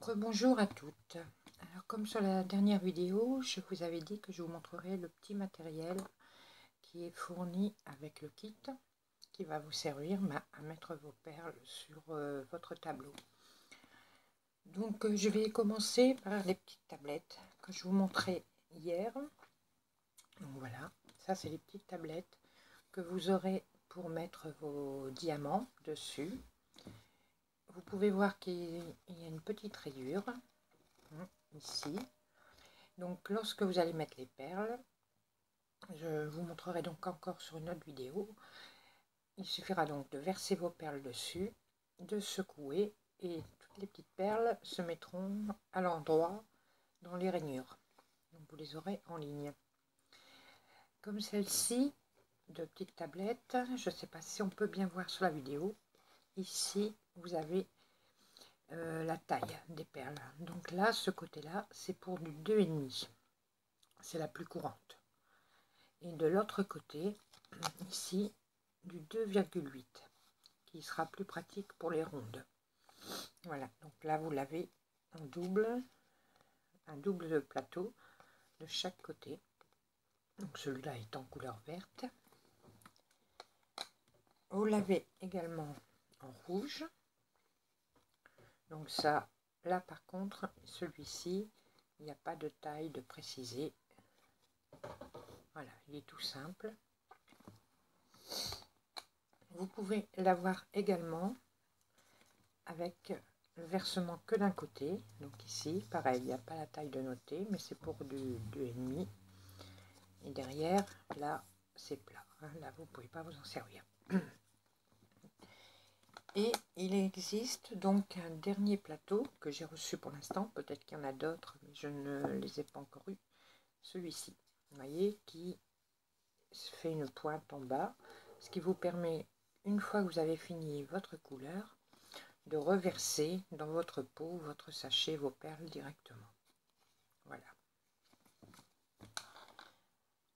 Rebonjour à toutes. Alors comme sur la dernière vidéo, je vous avais dit que je vous montrerai le petit matériel qui est fourni avec le kit qui va vous servir à mettre vos perles sur votre tableau. Donc je vais commencer par les petites tablettes que je vous montrais hier. Donc voilà, ça c'est les petites tablettes que vous aurez pour mettre vos diamants dessus. Vous pouvez voir qu'il y a une petite rayure ici. Donc lorsque vous allez mettre les perles, je vous montrerai donc encore sur une autre vidéo, il suffira donc de verser vos perles dessus, de secouer et toutes les petites perles se mettront à l'endroit dans les rainures. Donc vous les aurez en ligne. Comme celle-ci de petite tablette, je ne sais pas si on peut bien voir sur la vidéo, ici vous avez la taille des perles. Donc là, ce côté-là, c'est pour du 2,5. C'est la plus courante. Et de l'autre côté, ici, du 2,8, qui sera plus pratique pour les rondes. Voilà, donc là, vous l'avez un double de plateau de chaque côté. Donc celui-là est en couleur verte. Vous l'avez également en rouge. Donc ça, là par contre, celui-ci, il n'y a pas de taille de préciser. Voilà, il est tout simple. Vous pouvez l'avoir également avec le versement que d'un côté. Donc ici, pareil, il n'y a pas la taille de noter, mais c'est pour du 2,5. Et derrière, là, c'est plat. Là, vous ne pouvez pas vous en servir. Et il existe donc un dernier plateau que j'ai reçu pour l'instant. Peut-être qu'il y en a d'autres, mais je ne les ai pas encore eu. Celui-ci, vous voyez, qui fait une pointe en bas, ce qui vous permet, une fois que vous avez fini votre couleur, de reverser dans votre pot, votre sachet, vos perles directement. Voilà.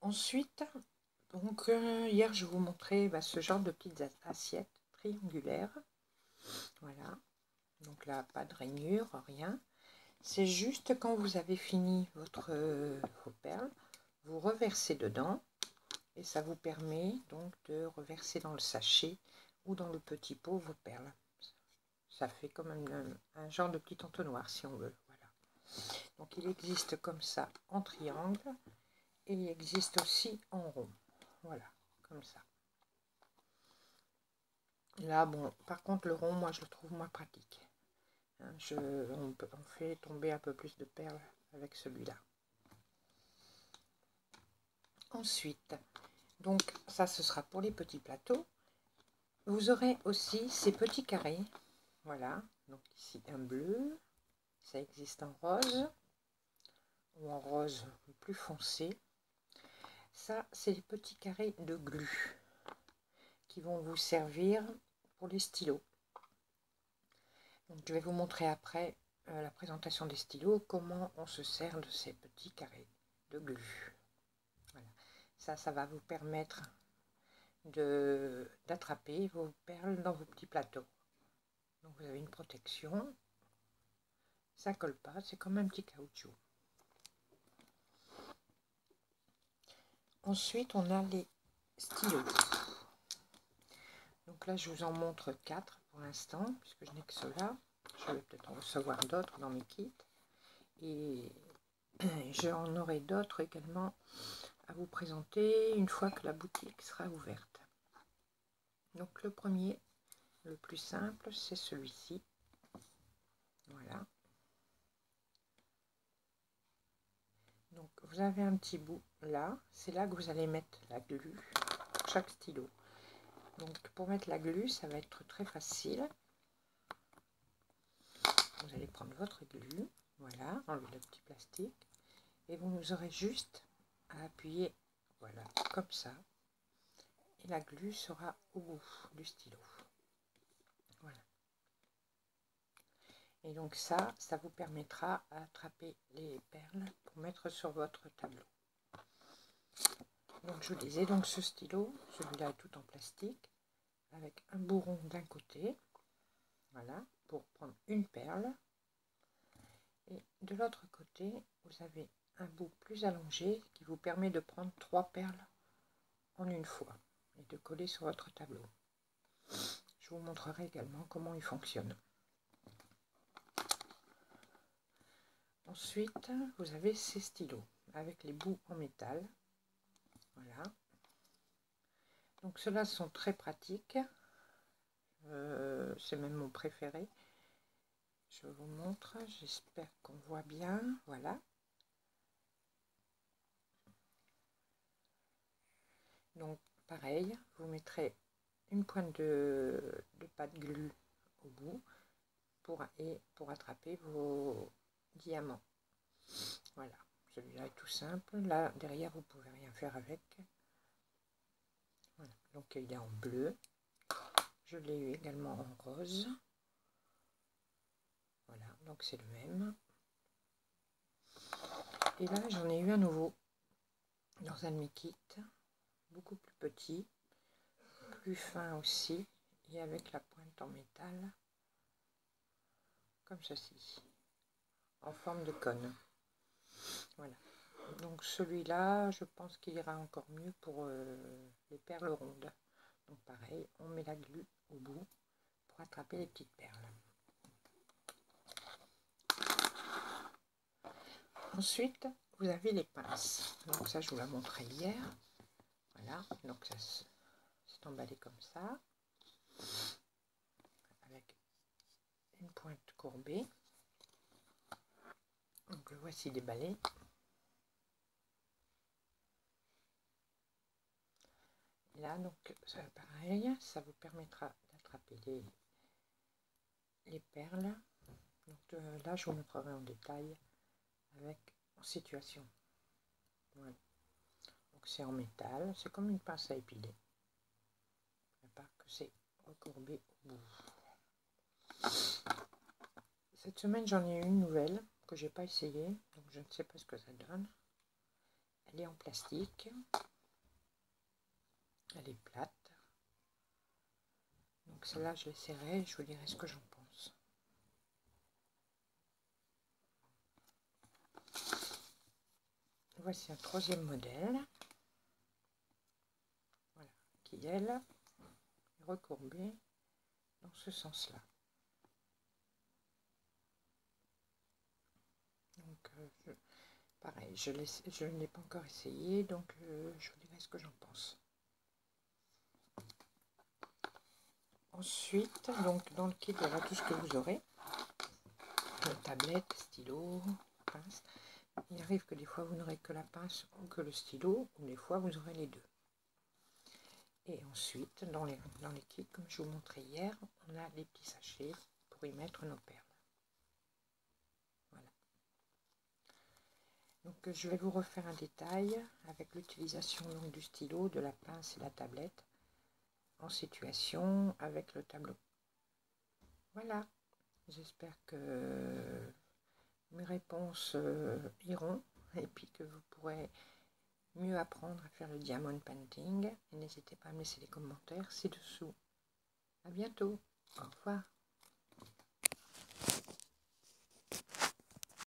Ensuite, donc hier je vous montrais ce genre de petites assiettes triangulaires. Voilà. Donc là, pas de rainure, rien. C'est juste quand vous avez fini vos perles, vous reversez dedans et ça vous permet donc de reverser dans le sachet ou dans le petit pot vos perles. Ça fait comme un genre de petit entonnoir si on veut. Voilà. Donc il existe comme ça en triangle et il existe aussi en rond. Voilà, comme ça. Là, bon, par contre le rond, moi je le trouve moins pratique. On fait tomber un peu plus de perles avec celui-là. Ensuite, donc ça ce sera pour les petits plateaux. Vous aurez aussi ces petits carrés. Voilà, donc ici un bleu, ça existe en rose ou en rose plus foncé. Ça, c'est les petits carrés de glu qui vont vous servir pour les stylos. Donc, je vais vous montrer après la présentation des stylos comment on se sert de ces petits carrés de glu. Voilà. Ça va vous permettre d'attraper vos perles dans vos petits plateaux. Donc vous avez une protection, ça colle pas, c'est comme un petit caoutchouc. Ensuite, on a les stylos. Donc là, je vous en montre 4 pour l'instant, puisque je n'ai que cela. Je vais peut-être en recevoir d'autres dans mes kits. Et j'en aurai d'autres également à vous présenter une fois que la boutique sera ouverte. Donc le premier, le plus simple, c'est celui-ci. Voilà. Donc vous avez un petit bout là, c'est là que vous allez mettre la glu pour chaque stylo. Donc pour mettre la glu, ça va être très facile. Vous allez prendre votre glu, voilà, enlever le petit plastique, et vous aurez juste à appuyer, voilà, comme ça, et la glu sera au bout du stylo. Voilà. Et donc ça vous permettra d'attraper les perles pour mettre sur votre tableau. Donc je vous disais, donc ce stylo, celui-là est tout en plastique, avec un bourron d'un côté, voilà, pour prendre une perle. Et de l'autre côté, vous avez un bout plus allongé qui vous permet de prendre 3 perles en une fois et de coller sur votre tableau. Je vous montrerai également comment il fonctionne. Ensuite, vous avez ces stylos avec les bouts en métal. Voilà. Donc ceux-là sont très pratiques. C'est même mon préféré. Je vous montre. J'espère qu'on voit bien. Voilà. Donc pareil, vous mettrez une pointe de pâte glu au bout pour attraper vos diamants. Voilà, celui-là est tout simple. Là derrière vous pouvez rien faire avec. Voilà. Donc il est en bleu. Je l'ai eu également en rose. Voilà, donc c'est le même. Et là j'en ai eu un nouveau dans un de mes kits, beaucoup plus petit, plus fin aussi, et avec la pointe en métal, comme ceci, en forme de cône. Voilà. Donc celui-là, je pense qu'il ira encore mieux pour les perles rondes. Donc pareil, on met la glu au bout pour attraper les petites perles. Ensuite, vous avez les pinces. Donc ça, je vous l'ai montré hier. Voilà, donc ça c'est emballé comme ça, avec une pointe courbée. Donc le voici déballé. Là, donc, ça pareil, ça vous permettra d'attraper les perles. Donc là, je vous montrerai en détail en situation. Voilà. Donc c'est en métal, c'est comme une pince à épiler. À part que c'est recourbé au bout. Cette semaine, j'en ai une nouvelle que j'ai pas essayée, donc je ne sais pas ce que ça donne. Elle est en plastique. Elle est plate. Donc celle-là, je l'essaierai et je vous dirai ce que j'en pense. Voici un troisième modèle. Voilà, qui elle est recourbée dans ce sens-là. Donc pareil, je ne l'ai pas encore essayé, donc je vous dirai ce que j'en pense. Ensuite, donc dans le kit, voilà tout ce que vous aurez. Tablette, stylo, pince. Il arrive que des fois vous n'aurez que la pince ou que le stylo, ou des fois vous aurez les deux. Et ensuite, dans les kits, comme je vous montrais hier, on a les petits sachets pour y mettre nos perles. Voilà. Donc je vais vous refaire un détail avec l'utilisation du stylo, de la pince et la tablette en situation avec le tableau. Voilà, j'espère que mes réponses iront et puis que vous pourrez mieux apprendre à faire le diamond painting. Et n'hésitez pas à me laisser des commentaires ci-dessous. À bientôt. Au revoir.